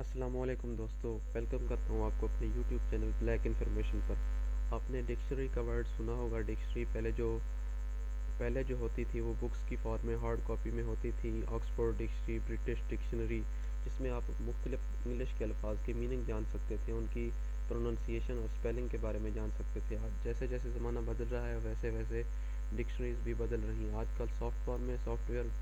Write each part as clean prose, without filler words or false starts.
अस्सलामुअलैकुम दोस्तों, वेलकम करता हूँ आपको अपने यूट्यूब चैनल ब्लैक इन्फॉर्मेशन पर। आपने डिक्शनरी का वर्ड सुना होगा। डिक्शनरी पहले जो होती थी वो बुक्स की फॉर्म में हार्ड कॉपी में होती थी। ऑक्सफोर्ड डिक्शनरी, ब्रिटिश डिक्शनरी, जिसमें आप मुख्तलिफ इंग्लिश के अल्फाज के मीनिंग जान सकते थे, उनकी प्रोनाउंसिएशन और स्पेलिंग के बारे में जान सकते थे। आज जैसे जैसे ज़माना बदल रहा है वैसे वैसे डिक्शनरीज भी बदल रही हैं। आजकल सॉफ्टवेयर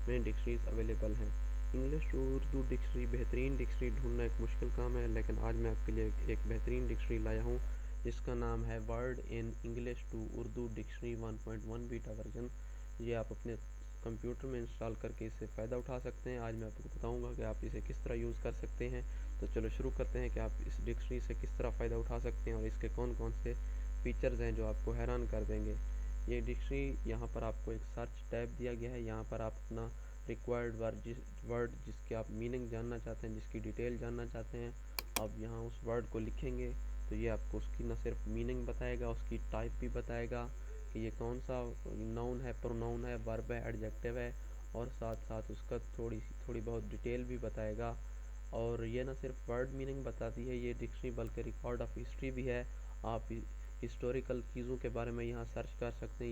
में डिक्शनरीज अवेलेबल हैं। इंग्लिश टू उर्दू डिक्शनरी, बेहतरीन डिक्शनरी ढूंढना एक मुश्किल काम है, लेकिन आज मैं आपके लिए एक बेहतरीन डिक्शनरी लाया हूँ जिसका नाम है word in English to Urdu dictionary 1.1 beta version. ये आप अपने कंप्यूटर में इंस्टॉल करके इससे फ़ायदा उठा सकते हैं। आज मैं आपको बताऊंगा कि आप इसे किस तरह यूज़ कर सकते हैं। तो चलो शुरू करते हैं कि आप इस डिक्शनरी से किस तरह फ़ायदा उठा सकते हैं और इसके कौन कौन से फ़ीचर्स हैं जो आपको हैरान कर देंगे। ये डिक्शनरी, यहाँ पर आपको एक सर्च टैब दिया गया है। यहाँ पर आप अपना रिक्वायर्ड वर्ड जिसके आप मीनिंग जानना चाहते हैं, जिसकी डिटेल जानना चाहते हैं, आप यहाँ उस वर्ड को लिखेंगे तो ये आपको उसकी न सिर्फ मीनिंग बताएगा, उसकी टाइप भी बताएगा कि ये कौन सा नाउन है, प्रोनाउन है, वर्ब है, एडजेक्टिव है, और साथ साथ उसका थोड़ी बहुत डिटेल भी बताएगा। और ये ना सिर्फ वर्ड मीनिंग बताती है ये डिक्शनरी, बल्कि रिकॉर्ड ऑफ हिस्ट्री भी है। आप हिस्टोरिकल चीज़ों के बारे में यहाँ सर्च कर सकते हैं।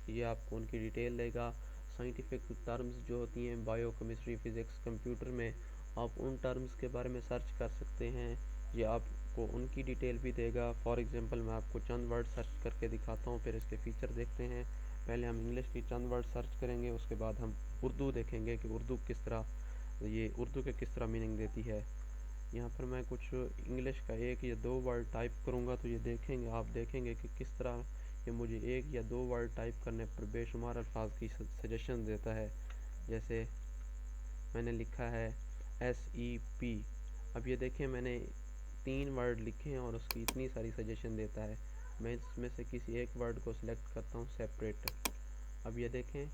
ये आपको उनकी डिटेल देगा। साइंटिफिक टर्म्स जो होती हैं बायो, केमिस्ट्री, फिज़िक्स, कंप्यूटर में, आप उन टर्म्स के बारे में सर्च कर सकते हैं। ये आपको उनकी डिटेल भी देगा। फॉर एग्जांपल मैं आपको चंद वर्ड सर्च करके दिखाता हूँ, फिर इसके फ़ीचर देखते हैं। पहले हम इंग्लिश की चंद वर्ड सर्च करेंगे, उसके बाद हम उर्दू देखेंगे कि उर्दू के किस तरह मीनिंग देती है। यहाँ पर मैं कुछ इंग्लिश का एक या दो वर्ड टाइप करूँगा तो आप देखेंगे कि किस तरह ये मुझे एक या दो वर्ड टाइप करने पर बेशुमार अल्फाज की सजेशन देता है। जैसे मैंने लिखा है SEP। अब ये देखें, मैंने 3 वर्ड लिखे हैं और उसकी इतनी सारी सजेशन देता है। मैं इसमें से किसी एक वर्ड को सिलेक्ट करता हूँ, सेपरेट। अब ये देखें,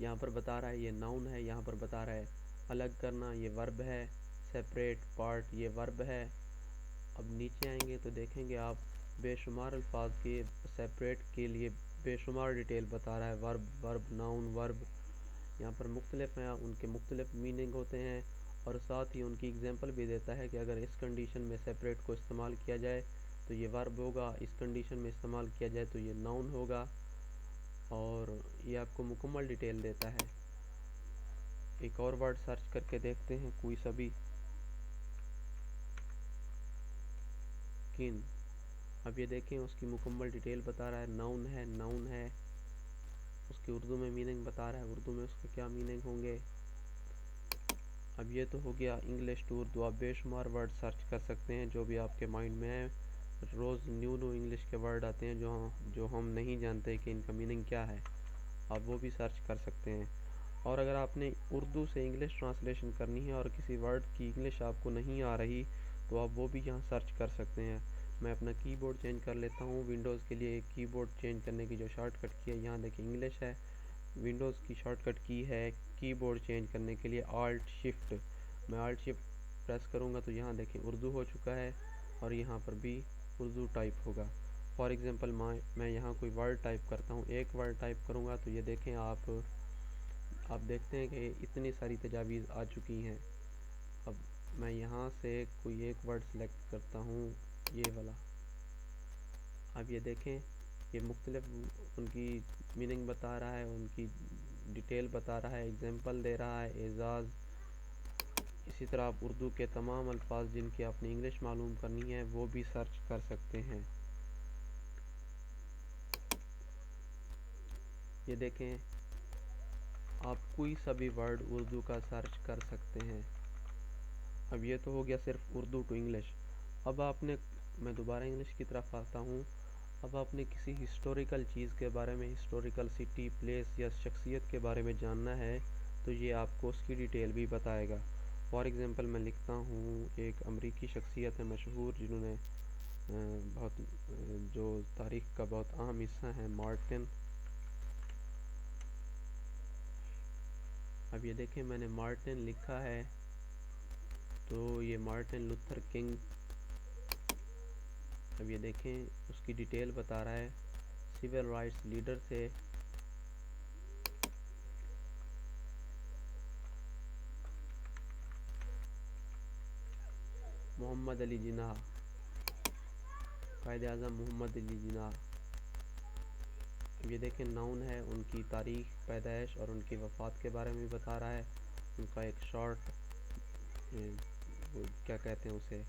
यहाँ पर बता रहा है ये नाउन है, यहाँ पर बता रहा है अलग करना, ये वर्ब है। सेपरेट पार्ट, ये वर्ब है। अब नीचे आएंगे तो देखेंगे आप बेशुमार अल्फाज के सेपरेट के लिए बेशुमार डिटेल बता रहा है। वर्ब, नाउन, वर्ब, यहाँ पर मुख्तलिफ हैं, उनके मुख्तलिफ मीनिंग होते हैं। और साथ ही उनकी एग्जांपल भी देता है कि अगर इस कंडीशन में सेपरेट को इस्तेमाल किया जाए तो ये वर्ब होगा, इस कंडीशन में इस्तेमाल किया जाए तो ये नाउन होगा। और ये आपको मुकम्मल डिटेल देता है। एक और वर्ड सर्च करके देखते हैं, कोई सा भी, किन। अब ये देखें, उसकी मुकम्मल डिटेल बता रहा है। नाउन है, उसकी उर्दू में मीनिंग बता रहा है, उर्दू में उसके क्या मीनिंग होंगे। अब ये तो हो गया इंग्लिश टू उर्दू। आप बेशुमार वर्ड सर्च कर सकते हैं जो भी आपके माइंड में है। रोज़ न्यू इंग्लिश के वर्ड आते हैं जो हम नहीं जानते कि इनका मीनिंग क्या है, आप वो भी सर्च कर सकते हैं। और अगर आपने उर्दू से इंग्लिश ट्रांसलेशन करनी है और किसी वर्ड की इंग्लिश आपको नहीं आ रही तो आप वो भी यहाँ सर्च कर सकते हैं। मैं अपना कीबोर्ड चेंज कर लेता हूँ। विंडोज़ के लिए कीबोर्ड चेंज करने की जो शॉर्टकट की है, यहाँ देखिए इंग्लिश है। विंडोज़ की शॉर्टकट की है कीबोर्ड चेंज करने के लिए आल्ट शिफ्ट। मैं आल्ट शिफ्ट प्रेस करूँगा तो यहाँ देखें उर्दू हो चुका है और यहाँ पर भी उर्दू टाइप होगा। फॉर एग्ज़ाम्पल मैं यहाँ कोई वर्ड टाइप करता हूँ, एक वर्ड टाइप करूँगा तो ये देखें आप देखते हैं कि इतनी सारी तजावीज़ आ चुकी हैं। अब मैं यहाँ से कोई एक वर्ड सेलेक्ट करता हूँ, ये वाला। अब ये देखें, ये मुख्तलिफ उनकी मीनिंग बता रहा है, उनकी डिटेल बता रहा है, एग्जांपल दे रहा है, एजाज़। इसी तरह आप उर्दू के तमाम अल्फाज जिनकी आपने इंग्लिश मालूम करनी है वो भी सर्च कर सकते हैं। ये देखें, आप कोई सा भी वर्ड उर्दू का सर्च कर सकते हैं। अब ये तो हो गया सिर्फ उर्दू टू इंग्लिश। अब आपने मैं दोबारा इंग्लिश की तरफ आता हूँ। अब आपने किसी हिस्टोरिकल चीज़ के बारे में, हिस्टोरिकल सिटी, प्लेस या शख्सियत के बारे में जानना है तो ये आपको उसकी डिटेल भी बताएगा। फॉर एग्ज़ाम्पल मैं लिखता हूँ, एक अमरीकी शख्सियत है मशहूर, जिन्होंने जो तारीख़ का बहुत अहम हिस्सा है, मार्टिन। अब ये देखें, मैंने मार्टिन लिखा है तो ये मार्टिन लूथर किंग। अब ये देखें, उसकी डिटेल बता रहा है, सिविल राइट्स लीडर थे। मोहम्मद अली जिन्ना, कायद आज़म मोहम्मद अली जिन्ना। अब ये देखें नाउन है, उनकी तारीख पैदाइश और उनकी वफ़ात के बारे में बता रहा है। उनका एक शॉर्ट क्या कहते हैं उसे,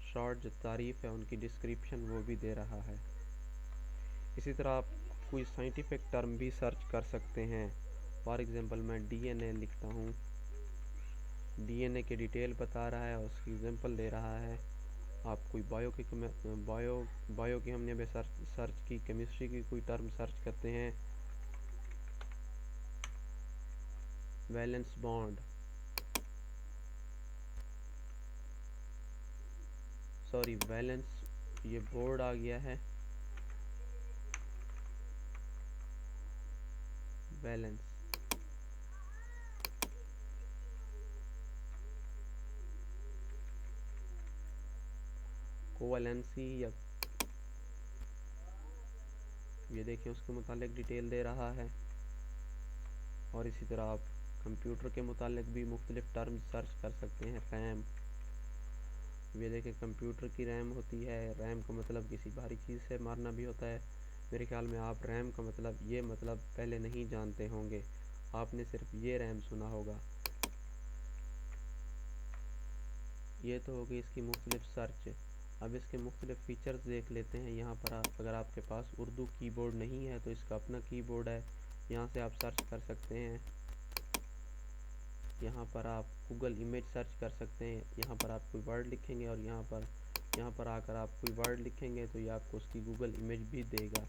शॉर्ट जो तारीफ़ है उनकी डिस्क्रिप्शन वो भी दे रहा है। इसी तरह आप कोई साइंटिफिक टर्म भी सर्च कर सकते हैं। फॉर एग्ज़ाम्पल मैं डीएनए लिखता हूँ, डीएनए की डिटेल बता रहा है और उसकी एग्जांपल दे रहा है। आप कोई बायो की हमने अभी सर्च की, केमिस्ट्री की कोई टर्म सर्च करते हैं, वैलेंस बॉन्ड, सॉरी वैलेंस, ये बोर्ड आ गया है, वैलेंस, कोवैलेंसी, या ये देखिए उसके मुतालिक डिटेल दे रहा है। और इसी तरह आप कंप्यूटर के मुतालिक भी मुख्तलिफ टर्म सर्च कर सकते हैं। रैम, ये देखें कंप्यूटर की रैम होती है, रैम का मतलब किसी भारी चीज़ से मारना भी होता है। मेरे ख्याल में आप रैम का मतलब ये मतलब पहले नहीं जानते होंगे, आपने सिर्फ ये रैम सुना होगा। ये तो होगी इसकी मुख्तलिफ सर्च। अब इसके मुख्तलिफ फ़ीचर्स देख लेते हैं। यहाँ पर अगर आपके पास उर्दू कीबोर्ड नहीं है तो इसका अपना कीबोर्ड है, यहाँ से आप सर्च कर सकते हैं। यहाँ पर आप गूगल इमेज सर्च कर सकते हैं। यहाँ पर आप कोई वर्ड लिखेंगे और यहाँ पर आकर आप कोई वर्ड लिखेंगे तो ये आपको उसकी गूगल इमेज भी देगा।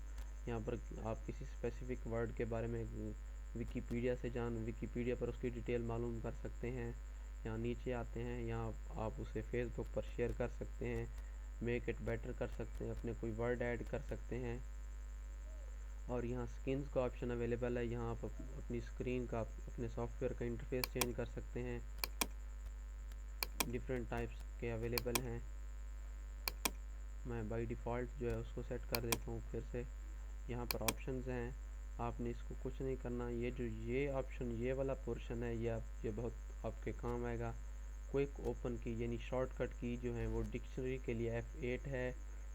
यहाँ पर आप किसी स्पेसिफिक वर्ड के बारे में विकीपीडिया पर उसकी डिटेल मालूम कर सकते हैं। यहाँ नीचे आते हैं, यहाँ आप उसे फेसबुक पर शेयर कर सकते हैं, मेक इट बेटर कर सकते हैं, अपने कोई वर्ड ऐड कर सकते हैं। और यहाँ स्क्रीन्स का ऑप्शन अवेलेबल है, यहाँ आप अपनी स्क्रीन का अपने सॉफ्टवेयर का इंटरफेस चेंज कर सकते हैं। डिफरेंट टाइप्स के अवेलेबल हैं, मैं बाय डिफ़ॉल्ट जो है उसको सेट कर देता हूँ फिर से। यहाँ पर ऑप्शंस हैं, आपने इसको कुछ नहीं करना। ये ऑप्शन, ये वाला पोर्शन है, ये बहुत आपके काम आएगा। क्विक ओपन की यानी शॉर्टकट की जो है वो डिक्शनरी के लिए F8 है,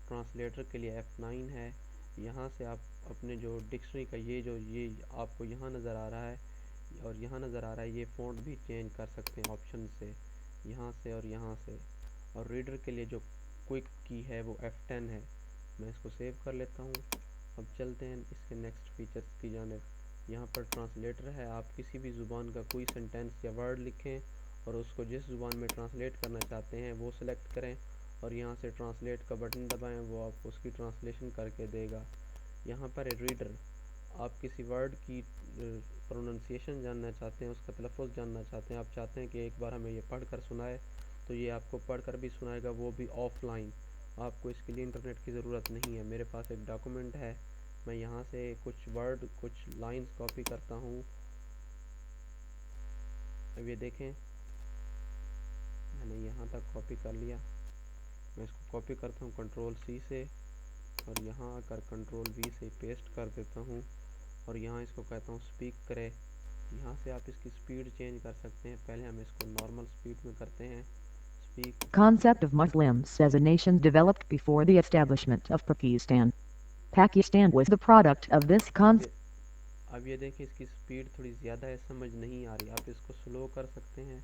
ट्रांसलेटर के लिए F9 है। यहाँ से आप अपने जो डिक्शनरी का ये आपको यहाँ नज़र आ रहा है और यहाँ नज़र आ रहा है, ये फ़ॉन्ट भी चेंज कर सकते हैं ऑप्शन से, यहाँ से और यहाँ से। और रीडर के लिए जो क्विक की है वो F10 है। मैं इसको सेव कर लेता हूँ। अब चलते हैं इसके नेक्स्ट फीचर्स की जानिब। यहाँ पर ट्रांसलेटर है, आप किसी भी ज़ुबान का कोई सेंटेंस या वर्ड लिखें और उसको जिस ज़ुबान में ट्रांसलेट करना चाहते हैं वो सिलेक्ट करें और यहाँ से ट्रांसलेट का बटन दबाएं, वो आपको उसकी ट्रांसलेशन करके देगा। यहाँ पर है रीडर, आप किसी वर्ड की प्रोनंसिएशन जानना चाहते हैं, उसका तलफ़ुज़ जानना चाहते हैं, आप चाहते हैं कि एक बार हमें ये पढ़ कर सुनाए, तो ये आपको पढ़ कर भी सुनाएगा, वो भी ऑफलाइन। आपको इसके लिए इंटरनेट की ज़रूरत नहीं है। मेरे पास एक डॉक्यूमेंट है, मैं यहाँ से कुछ वर्ड कुछ लाइंस कॉपी करता हूँ। अब ये देखें मैंने यहाँ तक कॉपी कर लिया। मैं इसको कॉपी करता हूँ कंट्रोल-C से और यहाँ आकर कंट्रोल-V से पेस्ट कर देता हूँ और यहाँ इसको कहता हूँ स्पीक करे। यहाँ से आप इसकी स्पीड चेंज कर सकते हैं। पहले हम इसको नॉर्मल स्पीड में करते हैं। Speak Concept of Muslims as a nation developed before the establishment of Pakistan. Pakistan was the product of this अब concept. ये अब ये देखिए इसकी स्पीड थोड़ी ज़्यादा है, समझ नहीं आ रही। आप इसको स्लो कर सकते हैं,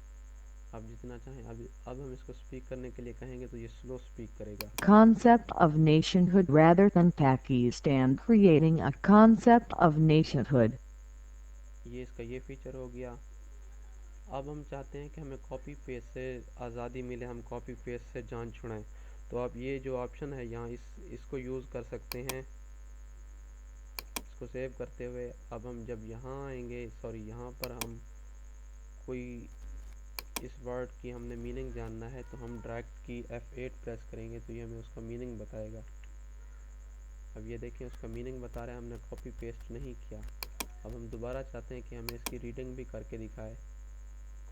आप जितना चाहें। अब हम इसको स्पीक करने के लिए कहेंगे तो ये स्लो स्पीक करेगा। Concept of nationhood rather than Pakistan, creating a concept of nationhood. ये इसका ये फीचर हो गया। अब हम चाहते हैं कि हमें कॉपी पेस्ट से आज़ादी मिले, हम कॉपी पेस्ट से जान छुड़ाएं, तो आप ये जो ऑप्शन है यहाँ इसको यूज़ कर सकते हैं। इसको सेव करते हुए अब हम जब यहाँ आएंगे, सॉरी यहाँ पर हम कोई इस वर्ड की हमने मीनिंग जानना है तो हम डायरेक्ट की F8 प्रेस करेंगे तो ये हमें उसका मीनिंग बताएगा। अब ये देखें उसका मीनिंग बता रहा है, हमने कॉपी पेस्ट नहीं किया। अब हम दोबारा चाहते हैं कि हमें इसकी रीडिंग भी करके दिखाए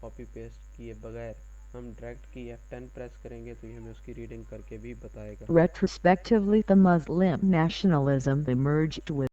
कॉपी पेस्ट किए बगैर, हम डायरेक्ट की F10 प्रेस करेंगे तो ये हमें उसकी रीडिंग करके भी बताएगा। Retrospectively, the Muslim nationalism emerged with